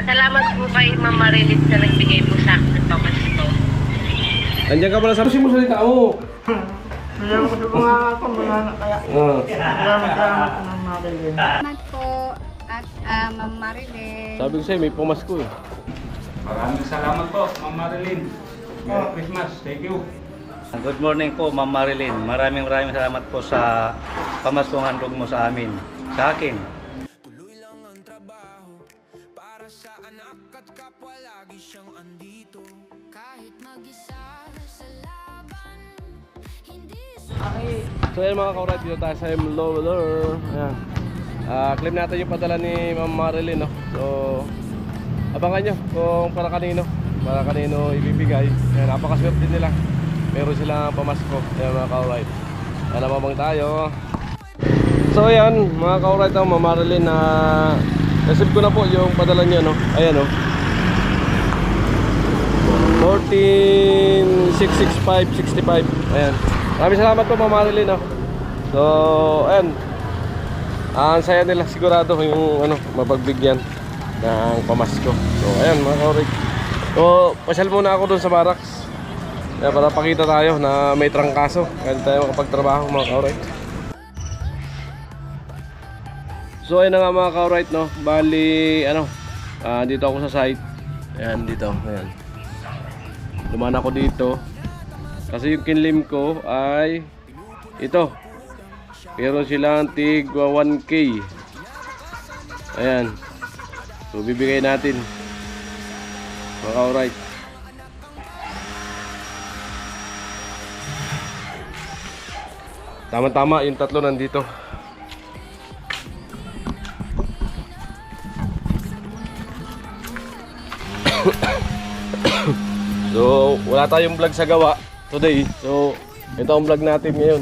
Salamat po kay Ma'am Marilit na nagbigay po sa akin ng pamasko. Andiyan ka pala sa mo salita mo. Salamat po mga ako, mga anak kaya. Salamat po Ma'am Marilyn. Salamat po at Ma'am Marilyn. Sabi ko sa'yo, may pamasko eh. Maraming salamat po, Ma'am Marilyn. Merry Christmas. Thank you. Good morning po, Ma'am Marilyn. Maraming salamat po sa pamaskong handog mo sa amin. Sa akin. Tuloy lang ang trabaho para sa anak at kapwa lagi siyang andito. Kahit mag-isa sa laban, hindi So ayan mga kaurat, dito tayo sa M-Loader. Ayan. Claim natin yung padala ni Ma'am Marilyn, no? So abangan nyo kung para kanino ibibigay. Ayan, napakaswerte din nila. Meron silang pamasko. Ayan mga kaurat. Ayan, namamang tayo. So ayan mga kaurat, Ma'am Marilyn, receive ko na po yung padala niya, no? Ayan, no? 14,665.65. Ayan. Maraming salamat po Ma'am Marilyn, no? So ayan, ang saya nila sigurado yung mapagbigyan ng pamasko. So ayan mga kaurat. So pasyal muna ako dun sa barracks. Kaya para pakita tayo na may trangkaso. Kaya tayo makapagtrabaho mga kaurat. So ayun na nga mga kaurat, no? Bali dito ako sa site. Ayan dito, ayan. Dumaan ako dito kasi yung kinlim ko ay ito. Pero silang tigwa 1K. Ayan. So bibigay natin mga kaurat. Tama-tama yung tatlo nandito. So wala tayong vlog sa gawa today. So ito ang vlog natin ngayon,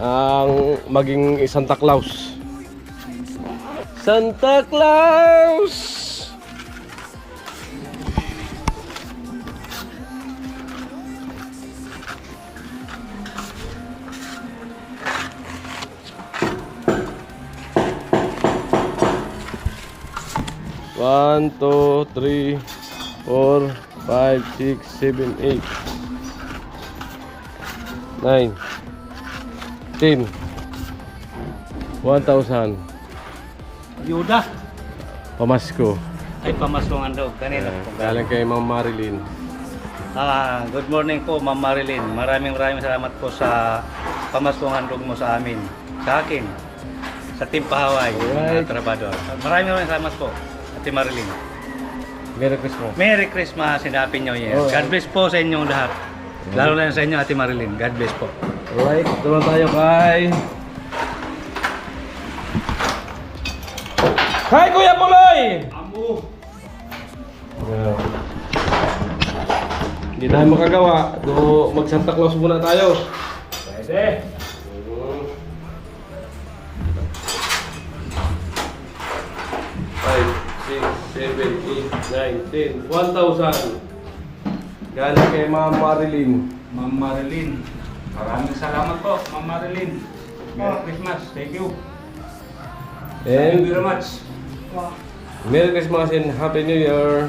ang maging Santa Claus. Santa Claus! One, two, three, 4, 5, 6, 7, 8, 9, 10, 1,000. Yuda. Pamasko. Ay pamaskong handog. Kanina po. Galing kay Ma'am Marilyn. Good morning po, Ma'am Marilyn. Maraming salamat po sa pamaskong handog mo sa amin. Sa akin. Sa Team Pahaway, mga trabador. Maraming salamat po, Ate Marilyn. Merry Christmas. Merry Christmas and Happy New Year. God bless po sa inyong lahat. Lalo na sa inyo, Ate Marilyn. God bless po. Alright, tuloy tayo kay Kuya Puloy! Amo! Hindi tayo makagawa. So mag Santa Claus muna tayo. Pwede. 7, 8, 9, 10, 1,000. Galing kay Ma'am Marilyn. Ma'am Marilyn. Maraming salamat po, Ma'am Marilyn. Merry Christmas. Thank you. Thank you very much. Merry Christmas and Happy New Year.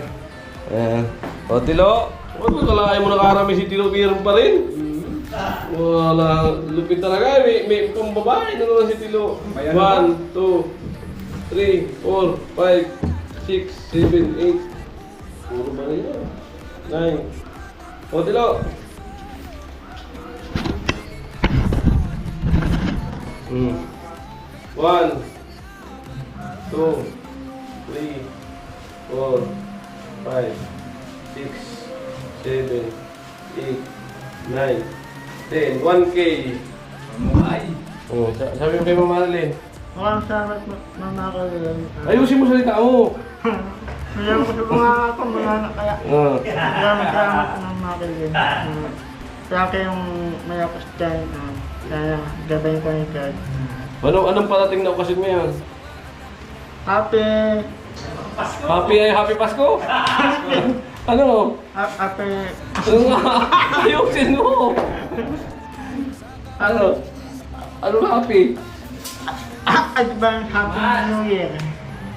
O Tilo, huwag mo talaga mo nakarami si Tilo Biron pa rin. Wala, lupit talaga. May pambabae na naman si Tilo. 1, 2, 3, 4, 5, 6, 7, 8. Puro ba rin yan? 9. O Tilo. 1, 2, 3, 4, 5, 6, 7, 8, 9, 10, 1K. Oh, sabi mo kay Ma'am Marilyn. Maraming salamat Ma'am Marilyn. Ayusin mo salita mo. Salamat po mga ako, mga anak kaya. Salamat Ma'am Marilyn. Sa akin yung malakas dyan. Sana gabay ko ni God. Anong parating na okasyon ngayon? Happy Happy Pasko? Ano? Happy Ayusin mo. Ano happy? Advance Happy New Year.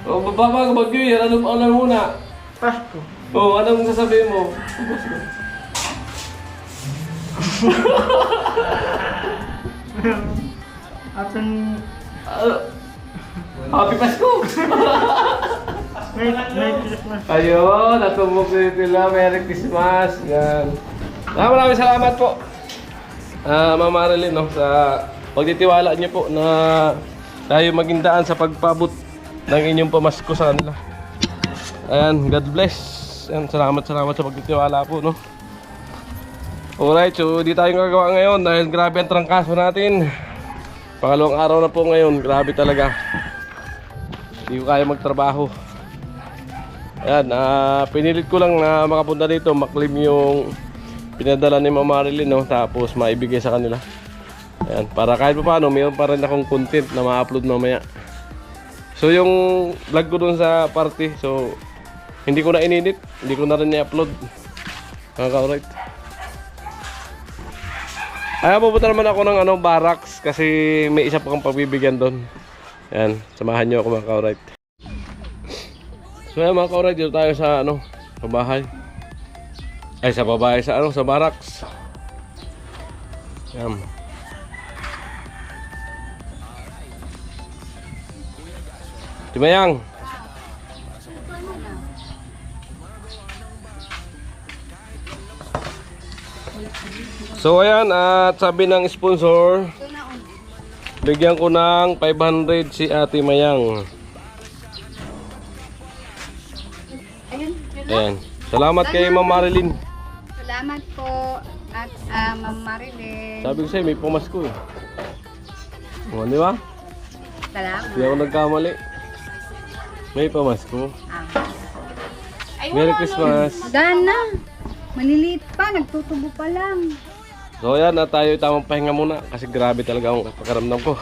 O, bago mag-New Year, ano muna? Pasko. O, anong sasabihin mo? Ating Happy Pasko! Merry Christmas. Ayun, natubog nila. Merry Christmas. Yan. Maraming salamat po. Ma'am Marilyn, no, sa pagtitiwala niyo po na tayo maging daan sa pagpabot ng inyong pamasko sa kanila. Ayan, God bless. Ayan, salamat sa pagtitiwala po, no. Alright, so di tayo gagawa ngayon dahil grabe ang trangkaso natin. Pangalawang araw na po ngayon, grabe talaga. Hindi ko kaya magtrabaho. Ayan, pinilit ko lang na makapunta dito, maklim yung pinadala ni Ma'am Marilyn, no, tapos maibigay sa kanila. Ayan, para kahit pa paano, mayroon pa rin akong content na ma-upload mamaya. So yung vlog ko dun sa party, so hindi ko na ininit, hindi ko na rin i-upload. Alright. Ay, pupunta naman ako ng barracks kasi may isa pa kang pagbibigyan doon. Ayan, samahan nyo ako mga ka-alright. So ayan mga ka-alright, dito tayo sa sa bahay. Ay, sa babae, sa barracks. Ayan. Timayang. So ayan, at sabi ng sponsor, bigyan ko ng 500 si Ate Mayang. Ayan. Salamat kay Ma'am Marilyn. Salamat po at Ma'am Marilyn. Sabi ko sa'yo, may pamasko eh. O, di ba? Salamat. Hindi ako nagkamali. May pamasko. Merry Christmas. Dana, maliliit pa, nagtutubo pa lang. So ayan, na tayo tamang pahinga muna kasi grabe talaga ang pagkaramdam ko.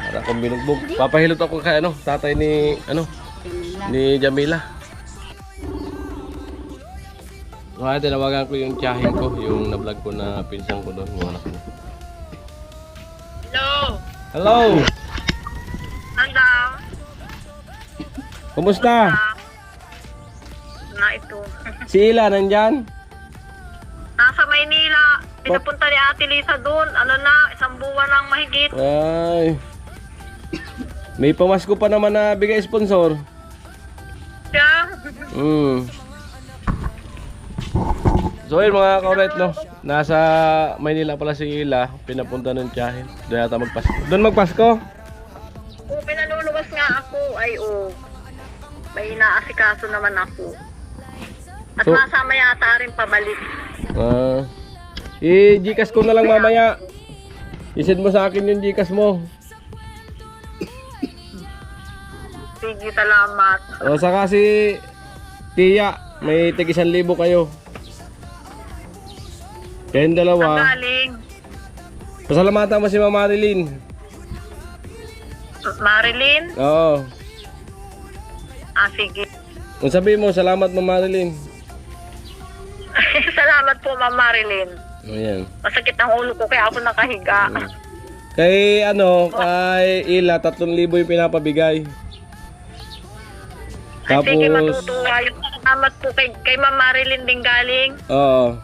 Para akong binugbog. Papahilot ako kay tatay ni ni Jamila. So ayan, tinawagan ko yung tiyahin ko, yung na-vlog ko na pinsan ko doon, yung anak ko. Hello! Hello! Hello! Kumusta? Na ito. Si Ila nandyan? Nasa Maynila. Pinapunta ni Ate Lisa doon. Isang buwan ng mahigit. Ay. May pamasko pa naman na bigay sponsor. Siya. So yun mga ka-alright, no, nasa Maynila pala si Ila, pinapunta ng tiyahin. Doon yata magpasko. Doon magpasko? Oo, pinaluluwas nga ako. Ay, may inaasikaso naman ako. At So- masama yata rin pabalik. I-Gcash ko na lang mamaya. I-send mo sa akin yung Gcash mo. Sige, salamat. O saka si Tia, may tig 1,000 kayo. Kayong Ang dalawa. galing. Pasalamatan mo si Ma'am Marilyn. Marilyn? Oo. Sige. Kung sabihin mo, salamat Ma'am Marilyn. Salamat po, Ma'am Marilyn. Ayan. Masakit ang ulo ko kaya ako nakahiga. Kay kay Ila, 3,000 yung pinapabigay. Tapos, Sige, matutuwa yun. Salamat po kay Ma'am Marilyn din galing. oo.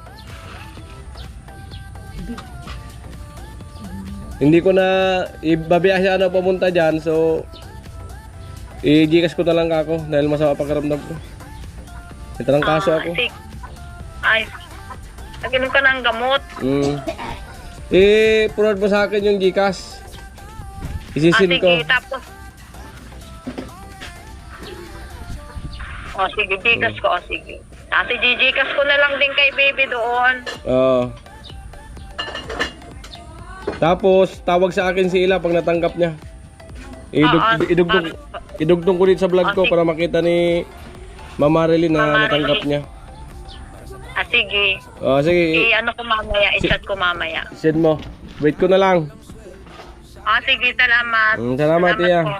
Hindi ko na ibabiyahe siya pumunta dyan, so i-Gcash ko na lang ako dahil masama pagkaramdam ko. Itarang kaso ako. Sige. Ay, naginom ka ng gamot. I-forward mo sa akin yung Gcash. Isisin ko. Sige, tapos. Sige, Gcash ko. Sige. Gcash ko na lang din kay baby doon. Oo. Tapos, tawag sa akin si Ila pag natanggap niya. Idugtong ko dito sa vlog ko para makita ni Ma'am Marilyn na natanggap niya. Sige. Sige. Ano ko mamaya, i-chat ko mamaya. Send mo. Wait ko na lang. Sige, salamat. Salamat, Tia. po.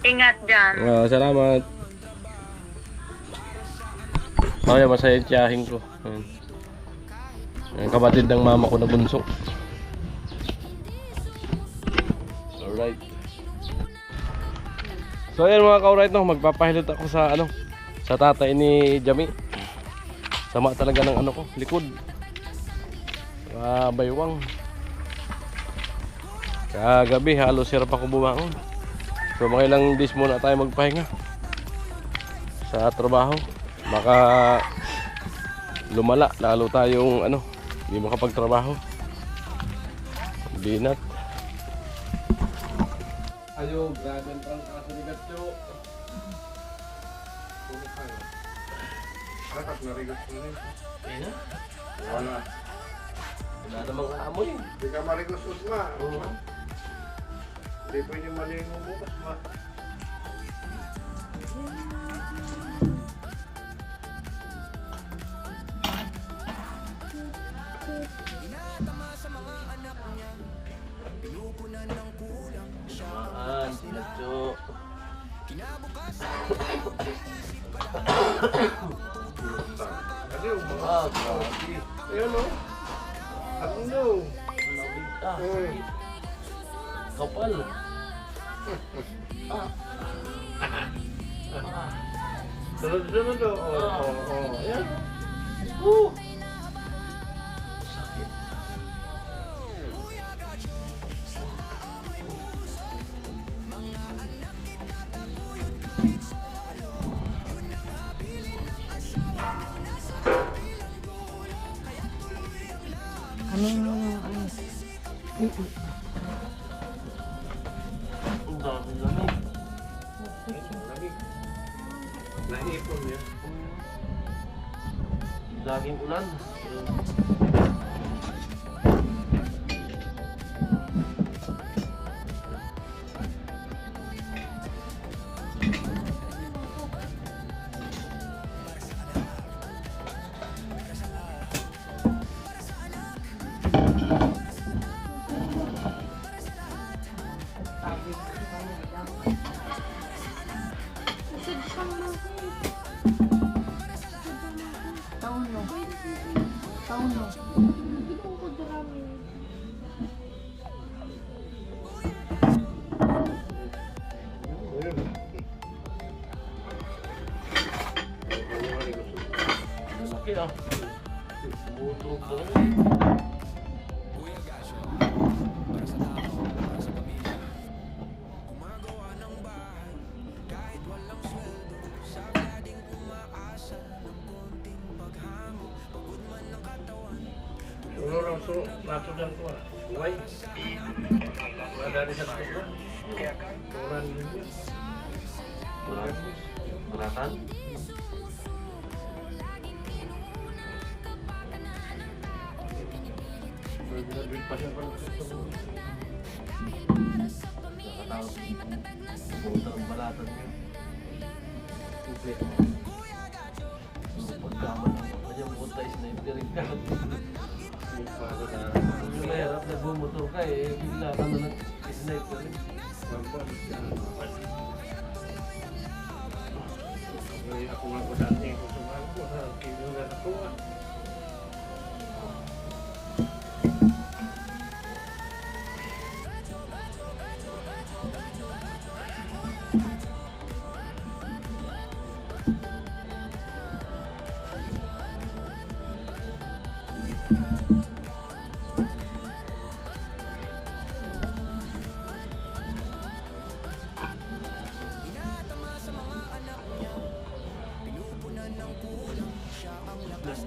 Ingat dyan. Salamat. Okay, masaya yung tiyahin ko. Yung kapatid ng mama ko na bunso. Alright. So ayan mga ka-alright, no, magpapahilot ako sa ano, sa tatay ni Jami. Sama talaga ng ano ko, likod. Baywang. Kagabi halos hirap ako bumangon. So mga ilang days muna tayo magpahinga sa trabaho. Baka lumala lalo tayong ano, hindi makapagtrabaho. Binat. Ayo, grabe ang trangkaso ni Gatyo. Dapat narigot mo rin. Ayan na. Wala. Wala namang amoy. Hindi ka marigos usma. Hindi pwede malingo bukas ma. Maan, si Gatyo. Kasi yung mga Grabe. ayun o. Ano? Lamig kapal. Sunod-sunod o. Ayan. Sakit. Kanino ano? Ang daming lamig. Lamig. Naipon niya. Laging ulan. Laki ah. Butog na rin. Ulo lang so, nato lang ko ah. Buhay. Wala dali sa tuwa. Turan din yun. Beratan. Nagbilang pa siya pala sa tuwa. Nakatawag. Pumunta ng balatan niya. Complete. Pagkaman ng kanyang punta is na-impering ka. Yung mahirap na bumotor ka bigla ka na nag-sniper rin. Ako nga ko dati ko sa mga ko sa kilo na ako ah.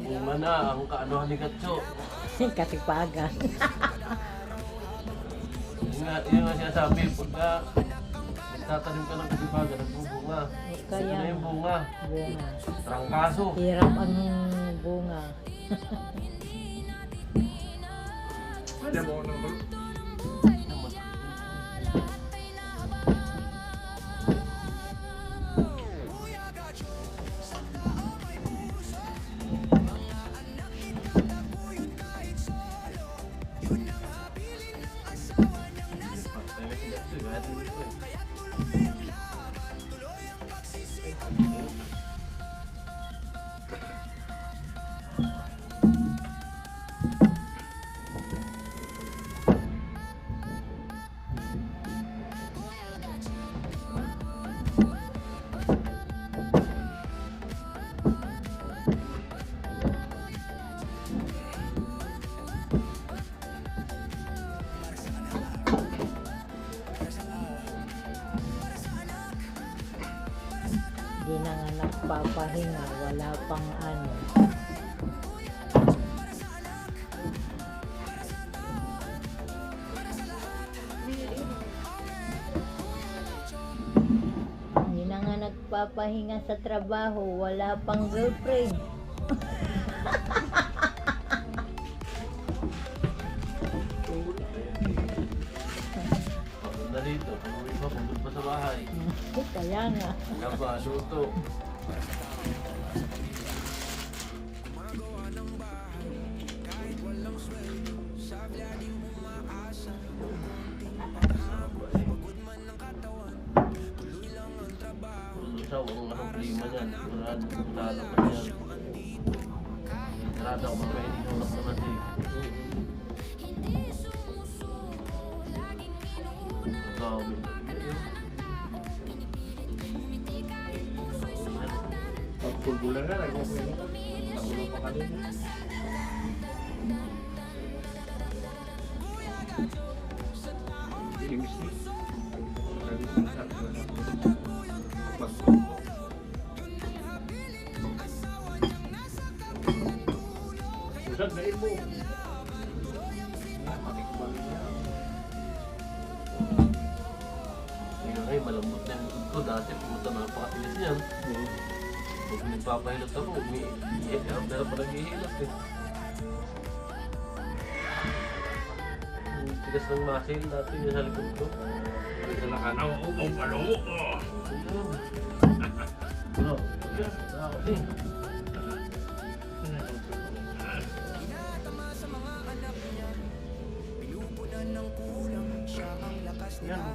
Bunga na ang kaanohan ni Gatso. Katipagan. Yun nga sinasabi, pagka tatanim ka ng katipagan, nagbubunga. Kaya, Ito na yung bunga. bunga. Trangkaso. Hirap ang bunga. Alam mo naman. Hindi na nga nagpapahinga, wala pang ano. Hindi na nga nagpapahinga sa trabaho, wala pang girlfriend. Pagpunta dito, pag-uwi pa, pumunta pa sa bahay. Kaya nga. Nga ba, luto. Siya, walang anong klima niyan. Wala naman yan. Sarada ko mga ininunak naman eh. Gawin na rin. Pagpulbulan na, nagulo pa kanina. Usad na mo. Matikman niya. Ngayon ay malambot na yung usod ko. Dati pumunta na napakatilis niyan. Pag nagpapahilot ako, pero pa naghihilot eh. Ang tigas ng muscle dati yung sa likod ko. Ito na ka na, ang palungo ko. Ayun. Bro, yan, nakakot eh. Yan,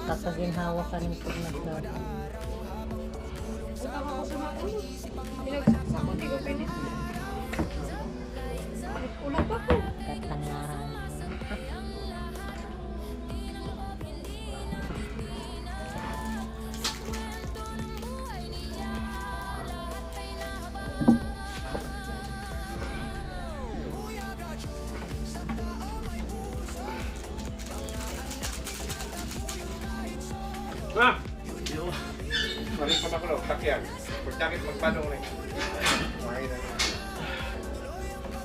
Kakaginhawa ka rin pag nagdara. Katangahan. Ah! Marin pa makulo, takyan. Pagtakit magpanong rin. Kumain na naman.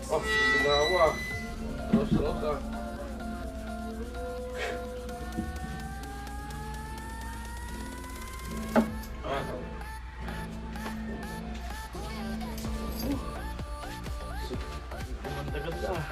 Oh, ginawa. Rosa. ganda-ganda.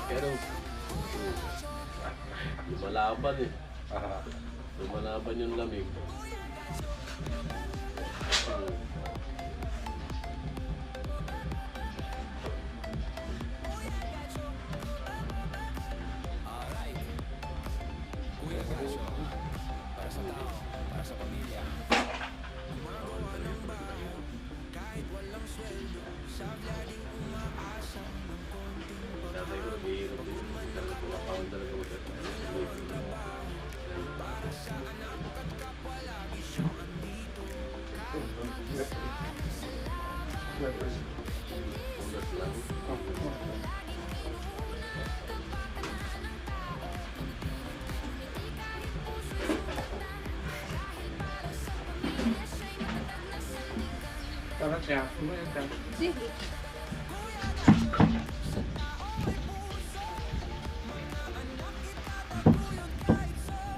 Pero lumalaban eh. Lumalaban yung lamig. Tatay ko naghihirap din. Talaga kumakaon talaga mo. Ulas lang. Sarap siya. Kumain ka. Sige.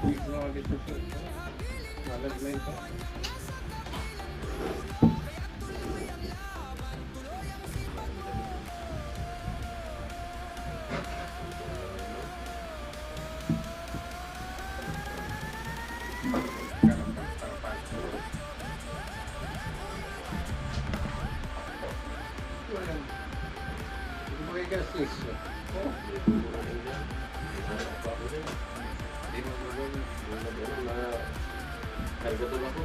Hindi ko na agad ito. Malagmay ka. Gastis. Oh, Hindi mo naman na karga doon ako.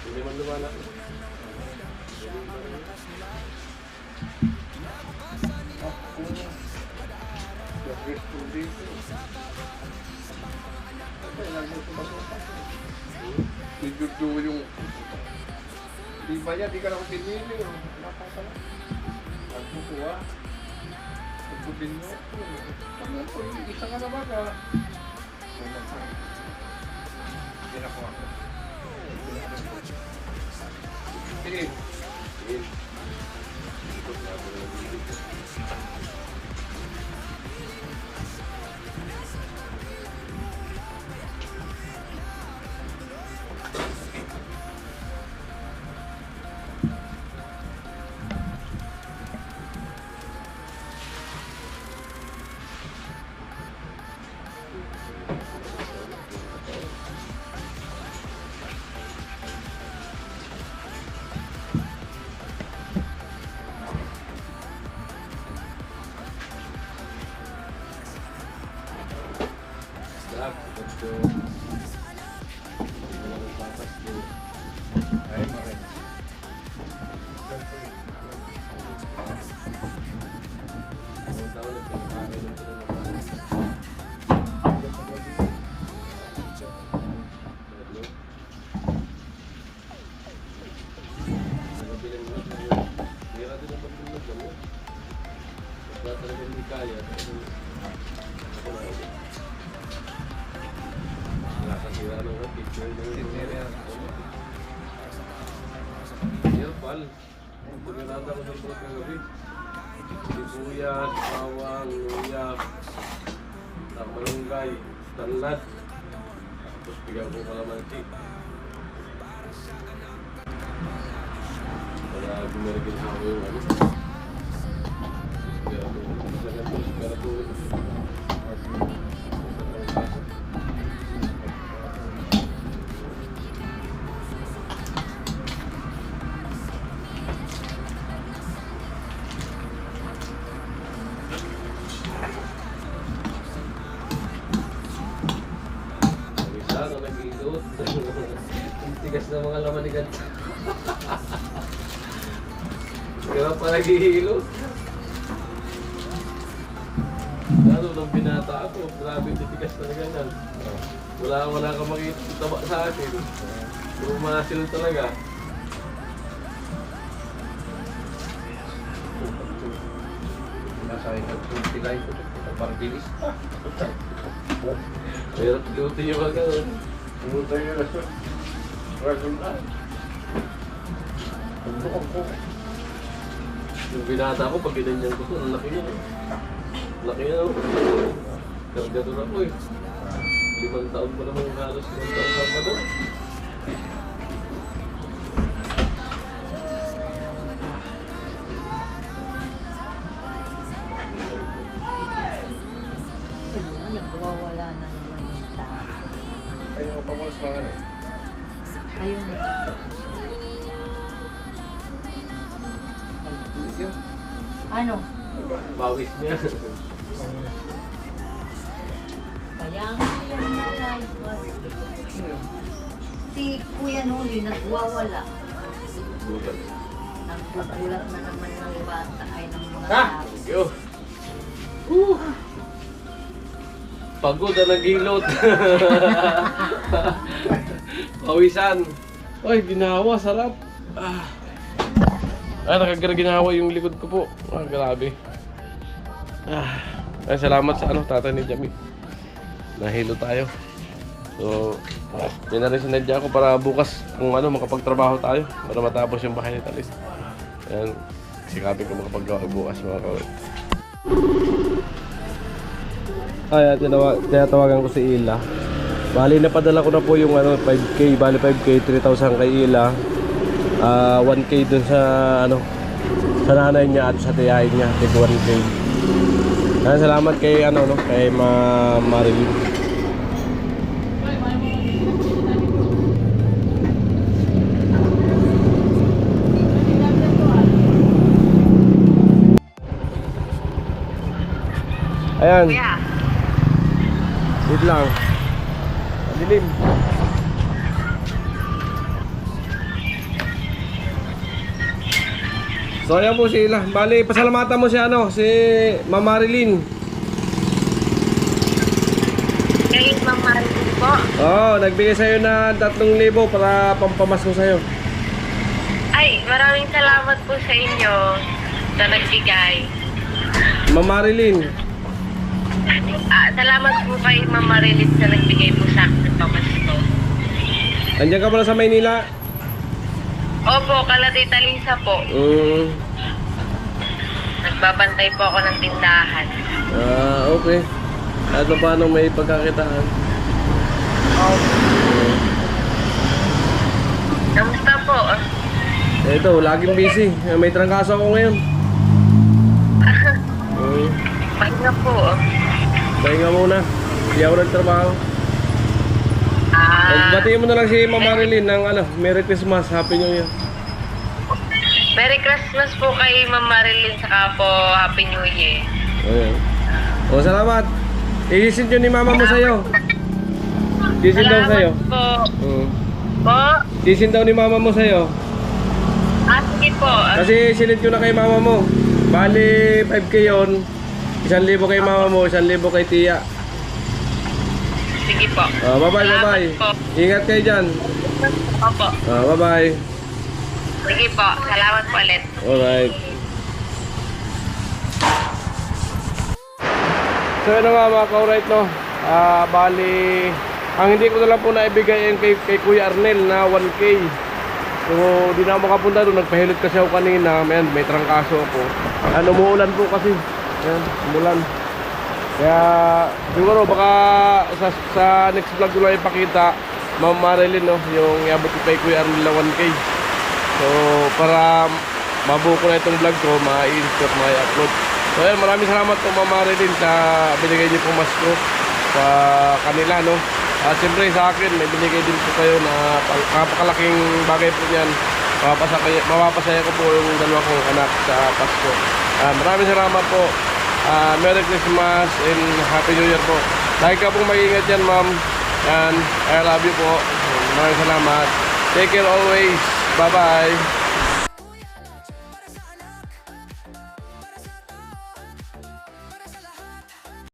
Hindi man lumanak. Medyo yung... Di ba yan? Di ka lang pinili. Napasala. Nagpukuha. Nagpupin mo. Ano po? Isa ka na ba ka? Hindi na po ako. Sige. Sige. Pumirada ko ng pulot kagabi. Sibuyas, bawang, luya, malunggay, tanlad. Tapos bigyan ko kalamansi. Para gumarigin ako yung ano. Tigas na mga laman ni Ganta. Kaya pa naghihilot. Lalo nung binata ako, grabe titigas na ganyan. Wala ka makitaba sa akin. Umasil talaga. Nasa akin ang tilay ko. Pagbilis. Pero luto yung mga gano'n. Pumunta yung rason. Rason na. Yung binata ko, pag ginanyan ko ito, ang laki niya. Laki niya. Kargador ako eh. 5 taon pa naman halos 5 taon pa doon. Nagwawala na naman yung tao. Ayaw pa mo sa mga ano. Ayun na. Ano? Bawis niya. Kaya nga yung nalay. Si Kuya Noli nagwawala. Nagbubulat na naman ng bata ay ng mga tao. Thank you. Pagod na naghilot. Pawisan. Ay, ginawa. Sarap. Ginawa yung likod ko po. Grabe. Ay, salamat sa tatay ni Jamie. Nahilo tayo. So, yun na rin sinadya ko para bukas kung makapagtrabaho tayo para matapos yung bahay ni Talis. Ayan, sikapin ko makapagawa bukas mga kawal. Ay, tinatawagan ko si Ila. Bali, napadala ko na po yung 5K. Bali, 5K, 3,000 kay Ila. 1K dun sa sa nanay niya at sa tiyahin niya. Tig 1K. Ayan, salamat kay kay Marilyn. Ayan. Kuya. Wait lang. Dilim. So ayan po sila. Bali, pasalamatan mo si si Ma'am Marilyn. Kay Ma'am Marilyn po. Nagbigay sa'yo na 3,000 para pampamasko sa'yo. Ay, maraming salamat po sa inyo sa nagbigay. Ma'am Marilyn. Salamat po kay Ma'am Marilyn sa nagbigay po sa akin ng pamasko. Andiyan ka pala sa Maynila? Opo, kala Tita Lisa po. Nagbabantay po ako ng tindahan. Okay. At paano may pagkakitaan? Kamusta po? Ito, laging busy. May trangkaso ako ngayon. Pahinga po. Pahinga muna. Hindi ako nagtrabaho. Batiin mo na lang si Ma'am Marilyn ng Merry Christmas, Happy New Year. Merry Christmas po kay Ma'am Marilyn, saka po Happy New Year. Ayan. Salamat. Iisin yun ni mama mo sa'yo. Iisin daw sa'yo. Salamat po. Po? Iisin daw ni mama mo sa'yo. Sige po. Kasi sinit ko na kay mama mo. Bali, 5K yun. 1,000 kay mama mo, 1,000 kay tiya. Sige po. Bye-bye. Ingat kayo dyan. Opo. Bye-bye. Sige po. Salamat po ulit. Alright. So yun na nga mga ka-alright, no. Bali, ang hindi ko na lang po naibigay kay Kuya Arnel na 1K. So di na ako makapunta doon. Nagpahilot kasi ako kanina. May trangkaso ako. Umuulan po kasi. Ayan, umulan. Kaya siguro baka sa next vlog ko lang ipakita Ma'am Marilyn, no, yung iabot ko kay Kuya Arnel na 1K. So para mabuo ko na itong vlog ko, ma-insert, ma-upload. So ayan, maraming salamat po Ma'am Marilyn sa binigay niyo pong masko sa kanila, no. At siyempre sa akin, may binigay din po kayo na napakalaking bagay po yan. Mapapasaya ko po yung dalawa kong anak sa Pasko. Maraming salamat po. Merry Christmas and Happy New Year po. Lagi ka pong mag-ingat yan, ma'am. And I love you po. Maraming salamat. Take care always. Bye-bye.